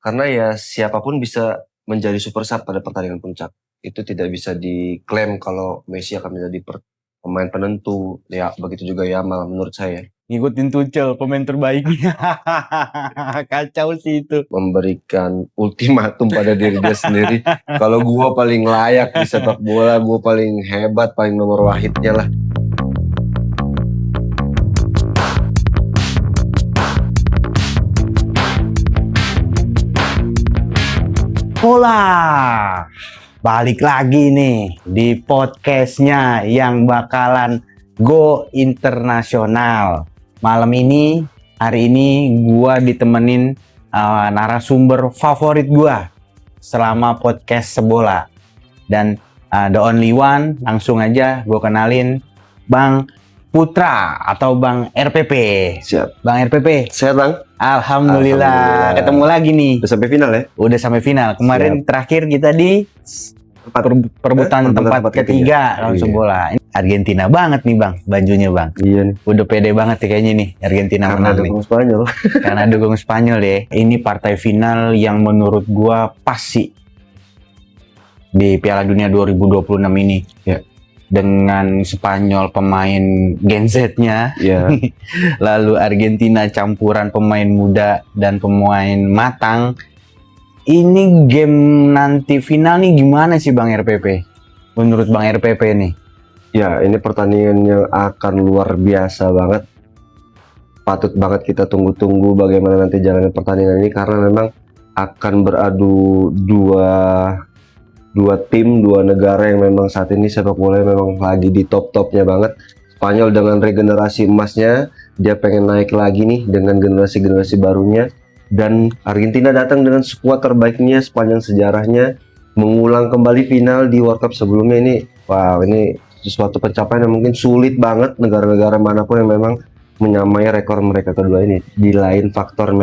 Karena ya siapapun bisa menjadi super sub pada pertandingan puncak. Itu tidak bisa diklaim kalau Messi akan menjadi pemain penentu. Ya begitu juga Yamal menurut saya. Ngikutin Tuchel, pemain terbaiknya. Kacau sih itu. Memberikan ultimatum pada diri dia sendiri. Kalau gue paling layak di sepak bola, gue paling hebat, paling nomor wahidnya lah. Bola, balik lagi nih di podcastnya yang bakalan go internasional. Malam ini, hari ini gua ditemenin narasumber favorit gua selama podcast Sebola. Dan the only one, langsung aja gua kenalin Bang Putra atau Bang RPP. Siap. Bang RPP. Sehat Bang? Alhamdulillah. Ketemu lagi nih. Udah sampai final ya? Udah sampai final. Kemarin terakhir kita di perebutan tempat ketiga langsung bola. Ini Argentina banget nih Bang, bajunya Bang. Iya nih. Udah pede banget nih kayaknya nih Argentina Karena menang nih. dukung Spanyol. Karena dukung Spanyol ya. Ini partai final yang menurut gua pas sih di Piala Dunia 2026 ini. Ya. Dengan Spanyol pemain Gen Z-nya, Ya. lalu Argentina campuran pemain muda dan pemain matang. Ini game nanti final nih gimana sih Bang RPP? Menurut Bang RPP nih? Ya, ini pertandingan yang akan luar biasa banget. Patut banget kita tunggu-tunggu bagaimana nanti jalannya pertandingan ini, karena memang akan beradu dua tim, dua negara yang memang saat ini sepak bola memang lagi di top-topnya banget. Spanyol dengan regenerasi emasnya, dia pengen naik lagi nih dengan generasi-generasi barunya. Dan Argentina datang dengan skuad terbaiknya sepanjang sejarahnya, mengulang kembali final di World Cup sebelumnya. Ini sesuatu pencapaian yang mungkin sulit banget negara-negara manapun yang memang menyamai rekor mereka kedua ini. Di lain faktor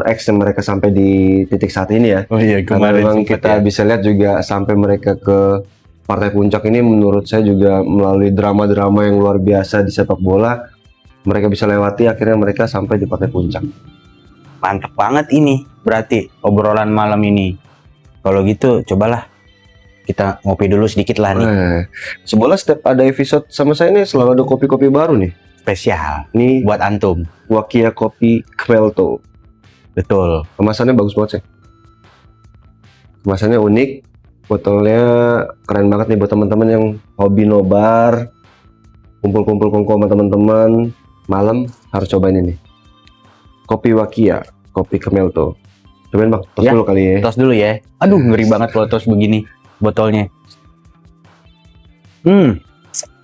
X yang mereka sampai di titik saat ini ya. Oh iya, karena memang kita bisa lihat juga sampai mereka ke partai puncak ini, menurut saya juga melalui drama-drama yang luar biasa di sepak bola, mereka bisa lewati, akhirnya mereka sampai di partai puncak. Mantap banget ini berarti obrolan malam ini. Kalau gitu cobalah kita ngopi dulu sedikit lah nih. Sebola setiap ada episode sama saya nih selalu ada kopi-kopi baru nih. Spesial Nih buat antum. Wakia Kopi Kmelto. Betul. Kemasannya bagus banget sih. Kemasannya unik, botolnya keren banget nih buat teman-teman yang hobi nobar, kumpul-kumpul kongko sama teman-teman, malam harus cobain ini. Kopi Wakia, Kopi Kmelto. Cobain Bang, tos Ya, dulu kali ya. Tos dulu ya. Aduh, ngeri banget kalau tos begini botolnya.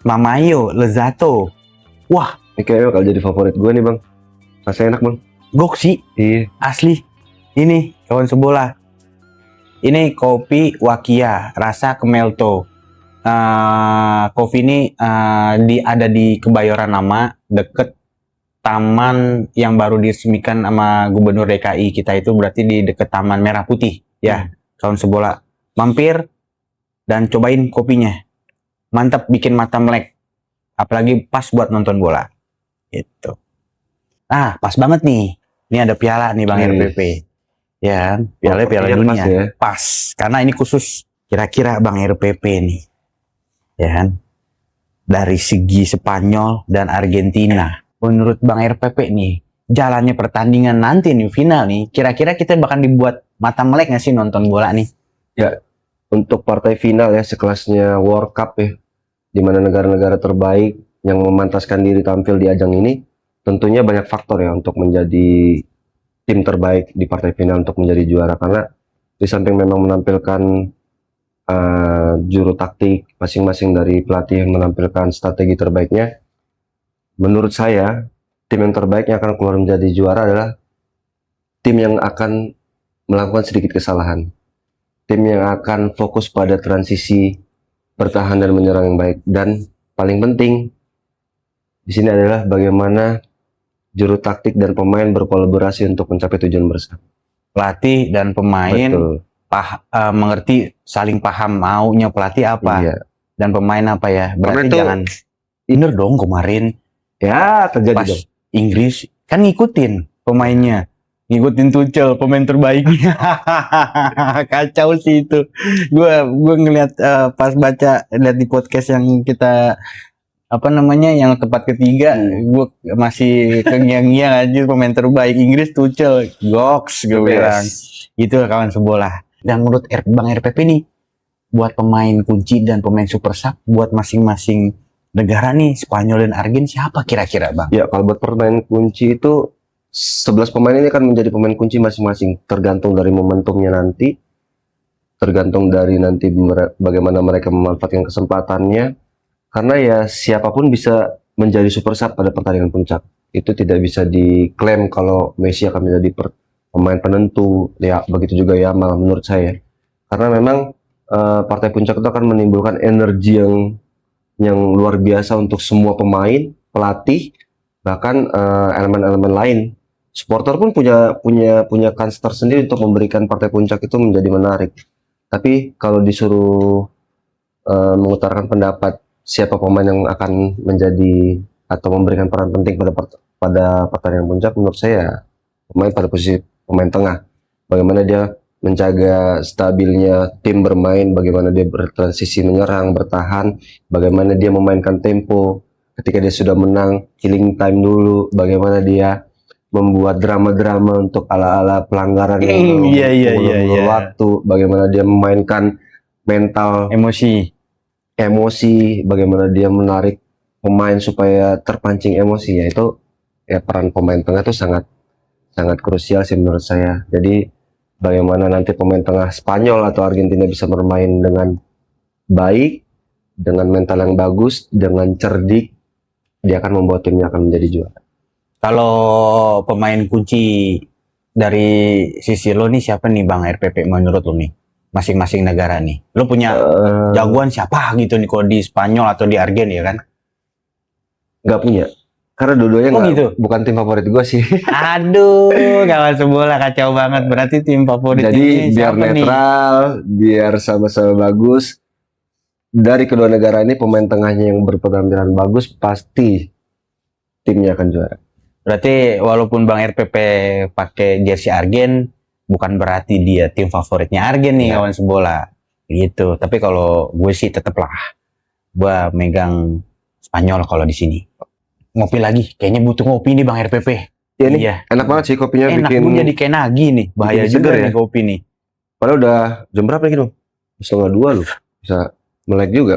Mamayo, Lezato. Wah, Ini kayaknya bakal jadi favorit gue nih Bang. Rasanya enak Bang. gok sih. Iya. Asli. Ini kawan Sebola. Ini kopi Wakia, rasa Kmelto. Kopi ini ada di Kebayoran Lama, deket taman yang baru diresmikan sama Gubernur DKI kita, itu berarti di deket Taman Merah Putih ya. Kawan Sebola, mampir dan cobain kopinya. Mantap, bikin mata melek. Apalagi pas buat nonton bola. Gitu. Pas banget nih. Ini ada piala nih Bang RPP. Ya, Piala Dunia. Pas, ya? Pas, karena ini khusus kira-kira Bang RPP nih. Ya kan? Dari segi Spanyol dan Argentina. Menurut Bang RPP nih, jalannya pertandingan nanti nih final nih, kira-kira kita bakal dibuat mata melek nggak sih nonton bola nih? Ya, untuk partai final ya sekelasnya World Cup ya, di mana negara-negara terbaik yang memantaskan diri tampil di ajang ini, tentunya banyak faktor ya untuk menjadi tim terbaik di partai final untuk menjadi juara. Karena di samping memang menampilkan juru taktik masing-masing dari pelatih yang menampilkan strategi terbaiknya, menurut saya tim yang terbaik yang akan keluar menjadi juara adalah tim yang akan melakukan sedikit kesalahan, tim yang akan fokus pada transisi bertahan dan menyerang yang baik, dan paling penting di sini adalah bagaimana juru taktik dan pemain berkolaborasi untuk mencapai tujuan bersama. Pelatih dan pemain mengerti, saling paham maunya pelatih apa, iya, dan pemain apa ya. Berarti itu, jangan bener dong kemarin ya terjadi pas dong. Inggris kan ngikutin pemainnya, ngikutin Tuchel pemain terbaiknya. Kacau sih itu. Gue ngeliat pas lihat di podcast yang kita apa namanya yang tempat ketiga, gue masih kengiang-ngiang aja pemain terbaik Inggris Tuchel, goks gue bilang. Itu kawan sebola. Dan menurut Bang RPP nih, buat pemain kunci dan pemain super sub buat masing-masing negara nih, Spanyol dan Argen siapa kira-kira Bang? Ya, kalau buat pemain kunci itu 11 pemain ini akan menjadi pemain kunci masing-masing, tergantung dari momentumnya nanti, tergantung dari nanti bagaimana mereka memanfaatkan kesempatannya, karena ya siapapun bisa menjadi super sub pada pertandingan puncak. Itu tidak bisa diklaim kalau Messi akan menjadi pemain penentu, ya begitu juga Yamal menurut saya, karena memang partai puncak itu akan menimbulkan energi yang luar biasa untuk semua pemain, pelatih, bahkan elemen-elemen lain. Supporter pun punya kans tersendiri untuk memberikan partai puncak itu menjadi menarik. Tapi kalau disuruh mengutarakan pendapat siapa pemain yang akan menjadi atau memberikan peran penting pada pertandingan puncak, menurut saya pemain pada posisi pemain tengah. Bagaimana dia menjaga stabilnya tim bermain, bagaimana dia bertransisi menyerang, bertahan, bagaimana dia memainkan tempo ketika dia sudah menang, killing time dulu, bagaimana dia membuat drama-drama untuk ala-ala pelanggaran yang mengulur waktu, bagaimana dia memainkan mental emosi, bagaimana dia menarik pemain supaya terpancing emosi, ya itu ya peran pemain tengah itu sangat sangat krusial sih menurut saya. Jadi bagaimana nanti pemain tengah Spanyol atau Argentina bisa bermain dengan baik, dengan mental yang bagus, dengan cerdik, dia akan membuat timnya akan menjadi juara. Kalau pemain kunci dari sisi lo nih siapa nih Bang RPP menurut lo nih? Masing-masing negara nih. Lo punya jagoan siapa gitu nih kalau di Spanyol atau di Argen ya kan? Nggak punya. Karena dua-duanya gitu? Bukan tim favorit gue sih. Aduh, kawan sebola kacau banget. Berarti tim favorit jadi biar netral, biar sama-sama bagus. Dari kedua negara ini pemain tengahnya yang berpenampilan bagus, pasti timnya akan juara. Berarti walaupun Bang RPP pakai jersey Argen, bukan berarti dia tim favoritnya Argen nih kawan sebola. Gitu. Tapi kalau gue sih tetap lah, gue megang Spanyol kalau di sini. Ngopi lagi, kayaknya butuh ngopi nih Bang RPP. Iya, enak banget sih kopinya, enak, bikin jadi kayak nagih nih, bahaya juga ya nih kopi nih. Padahal udah jam berapa lagi dong? 1:30 loh, bisa melek juga.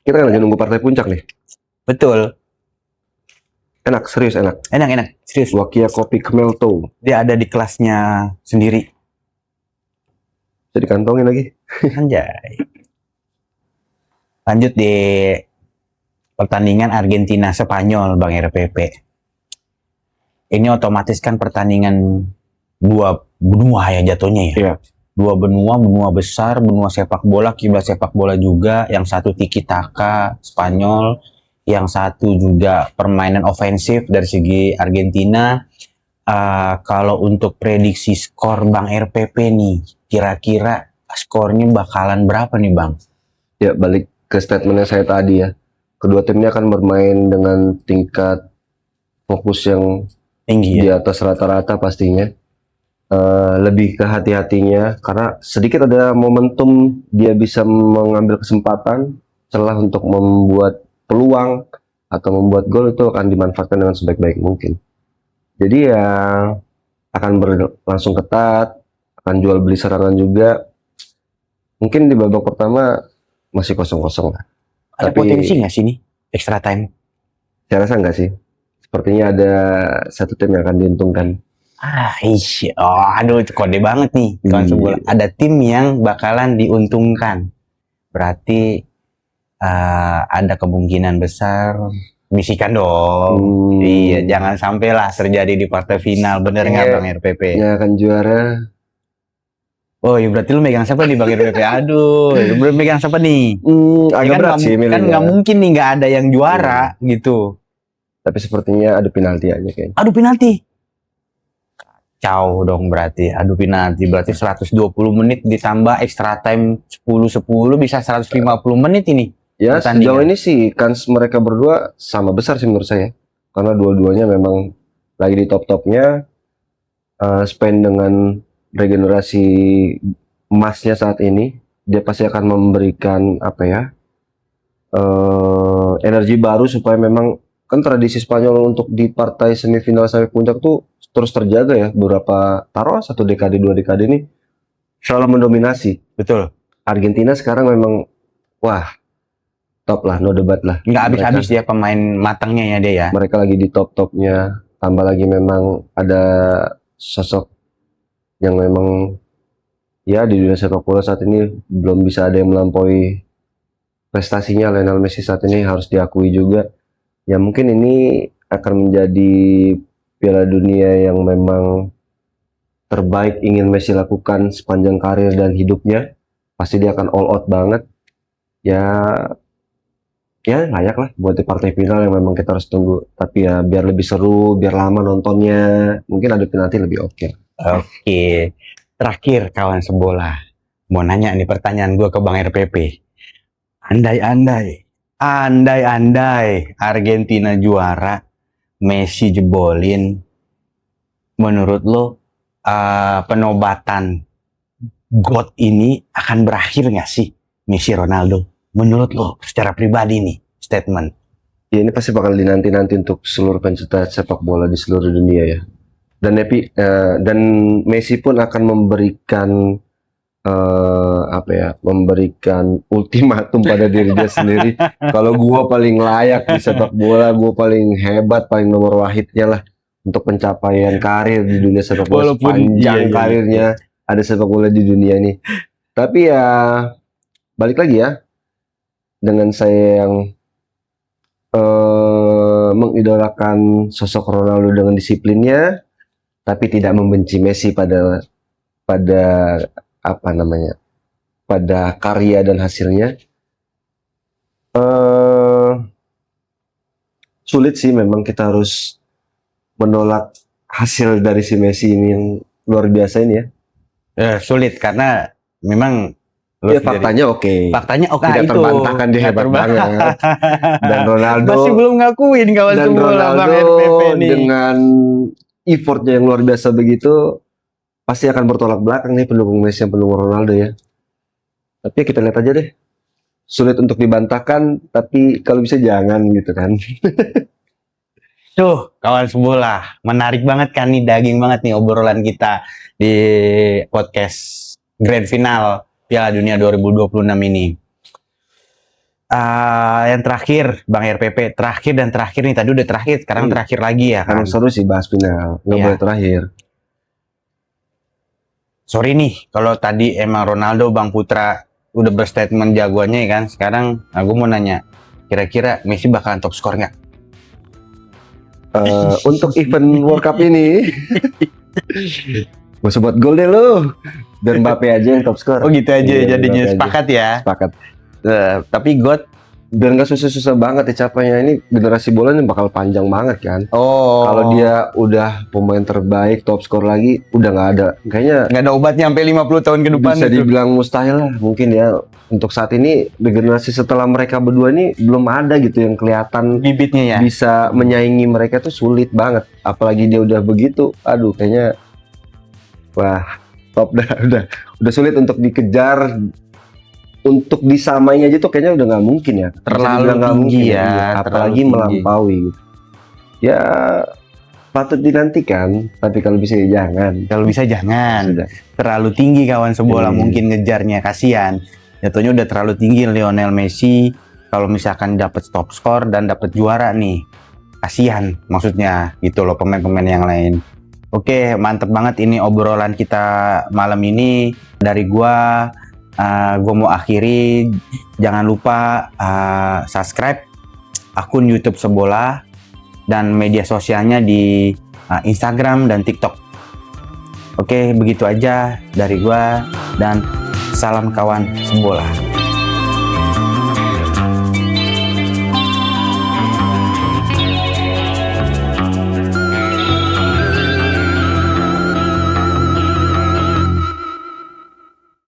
Kita kan lagi nunggu partai puncak nih. Betul. Enak, serius enak. Enak, serius. Wakia Kopi Kmelto. Dia ada di kelasnya sendiri. Bisa dikantongin lagi. Anjay. Lanjut di pertandingan Argentina Spanyol Bang RPP. Ini otomatis kan pertandingan dua benua ya jatuhnya ya. Iya. Dua benua besar, benua sepak bola, kiblat sepak bola juga. Yang satu tiki taka Spanyol, yang satu juga permainan ofensif dari segi Argentina. Kalau untuk prediksi skor Bang RPP nih, kira-kira skornya bakalan berapa nih Bang? Ya balik ke statementnya saya tadi ya. Kedua timnya akan bermain dengan tingkat fokus yang tinggi di atas rata-rata pastinya. Lebih ke hati-hatinya karena sedikit ada momentum dia bisa mengambil kesempatan, celah untuk membuat peluang atau membuat gol itu akan dimanfaatkan dengan sebaik-baik mungkin. Jadi ya akan berlangsung ketat, akan jual beli serangan juga. Mungkin di babak pertama masih kosong-kosong lah. Ada potensi nggak sih nih extra time? Saya rasa nggak sih. Sepertinya ada satu tim yang akan diuntungkan. Aduh, kode banget nih kawan sebola. Ada tim yang bakalan diuntungkan. Berarti ada kemungkinan besar. Bisikan dong. Iya, jangan sampailah terjadi di partai final. Bener nggak Bang RPP? Yang akan juara. Oh, ya berarti lu megang siapa nih Bang RPP? Aduh, lu megang siapa nih? Agak berat sih milihnya. Kan nggak mungkin nih nggak ada yang juara gitu. Tapi sepertinya ada penalti aja kayaknya. Aduh, penalti. Kacau dong berarti. Aduh, penalti. Berarti 120 menit ditambah extra time 10-10 bisa 150 menit ini. Ya, sejauh ini sih kans mereka berdua sama besar sih menurut saya. Karena dua-duanya memang lagi di top-topnya, spend dengan regenerasi emasnya saat ini, dia pasti akan memberikan apa ya, energi baru supaya memang kan tradisi Spanyol untuk di partai semifinal sampai puncak tuh terus terjaga ya, beberapa taruh 1 dekade 2 dekade ini selalu mendominasi. Betul. Argentina sekarang memang wah top lah, no debat lah. Nggak habis-habis dia pemain matangnya ya dia ya. Mereka lagi di top-topnya, tambah lagi memang ada sosok yang memang ya di dunia sepak bola saat ini belum bisa ada yang melampaui prestasinya. Lionel Messi saat ini harus diakui juga. Ya mungkin ini akan menjadi Piala Dunia yang memang terbaik ingin Messi lakukan sepanjang karir dan hidupnya. Pasti dia akan all out banget. Ya layak lah buat di partai final yang memang kita harus tunggu. Tapi ya biar lebih seru, biar lama nontonnya, mungkin ada penalti lebih oke. Oke. Terakhir kawan sebola. Mau nanya nih pertanyaan gue ke Bang RPP. Andai-andai Argentina juara, Messi jebolin, menurut lo penobatan GOAT ini akan berakhir nggak sih Messi Ronaldo? Menurut lo secara pribadi nih statement. Ya ini pasti bakal dinanti-nanti untuk seluruh pencinta sepak bola di seluruh dunia ya. Dan Messi pun akan memberikan memberikan ultimatum pada diri dia sendiri. Kalau gua paling layak di sepak bola, gua paling hebat, paling nomor wahidnya lah untuk pencapaian karir di dunia sepak bola. Sepanjang karirnya ada sepak bola di dunia ini. Tapi ya balik lagi ya, dengan saya yang mengidolakan sosok Ronaldo dengan disiplinnya, tapi tidak membenci Messi pada pada karya dan hasilnya. Sulit sih memang, kita harus menolak hasil dari si Messi ini yang luar biasa ini ya. Sulit karena memang ya faktanya oke. Faktanya oke, tidak terbantahkan, dia hebat banget. Dan Ronaldo masih belum ngakuin kawan semua Bang RPP nih. Dengan effortnya yang luar biasa begitu, pasti akan bertolak belakang nih pendukung Messi yang pendukung Ronaldo ya. Tapi ya kita lihat aja deh. Sulit untuk dibantahkan, tapi kalau bisa jangan gitu kan. Tuh kawan sebola, menarik banget kan nih, daging banget nih obrolan kita di podcast Grand Final Piala Dunia 2026 ini. Yang terakhir Bang RPP, terakhir nih, tadi udah terakhir, sekarang terakhir lagi ya kan. Seru sih bahas final, nggak boleh terakhir. Sorry nih kalau tadi emang Ronaldo Bang Putra udah berstatement jagoannya ya kan. Sekarang gue mau nanya, kira-kira Messi bakalan top skor nggak? Untuk event World Cup ini gue sebut gol deh lo, dan Mbappe aja yang top skor. Oh gitu aja, jadinya sepakat ya. Sepakat. Tapi GOAT dan gak susah-susah banget dicapainya. Ini generasi bola ini bakal panjang banget kan. Kalau dia udah pemain terbaik, top skor lagi, udah nggak ada, kayaknya nggak ada obatnya sampai 50 tahun ke depan. Bisa dibilang mustahil lah mungkin ya. Untuk saat ini generasi setelah mereka berdua ini belum ada gitu yang kelihatan bibitnya ya, bisa menyaingi mereka tuh sulit banget. Apalagi dia udah begitu, aduh kayaknya wah top dah, udah sulit untuk dikejar. Untuk disamainya aja tuh kayaknya udah nggak mungkin ya, terlalu tinggi ya, apalagi melampaui. Ya patut dinantikan, tapi kalau bisa ya jangan. Kalau bisa jangan. Terlalu tinggi kawan sebola, mungkin ngejarnya kasihan. Jatuhnya udah terlalu tinggi Lionel Messi. Kalau misalkan dapat top skor dan dapat juara nih, kasihan maksudnya gitu loh pemain-pemain yang lain. Oke, mantep banget ini obrolan kita malam ini dari gua. Gue mau akhiri, jangan lupa subscribe akun YouTube Sebola dan media sosialnya di Instagram dan TikTok. Oke, begitu aja dari gue, dan salam kawan Sebola.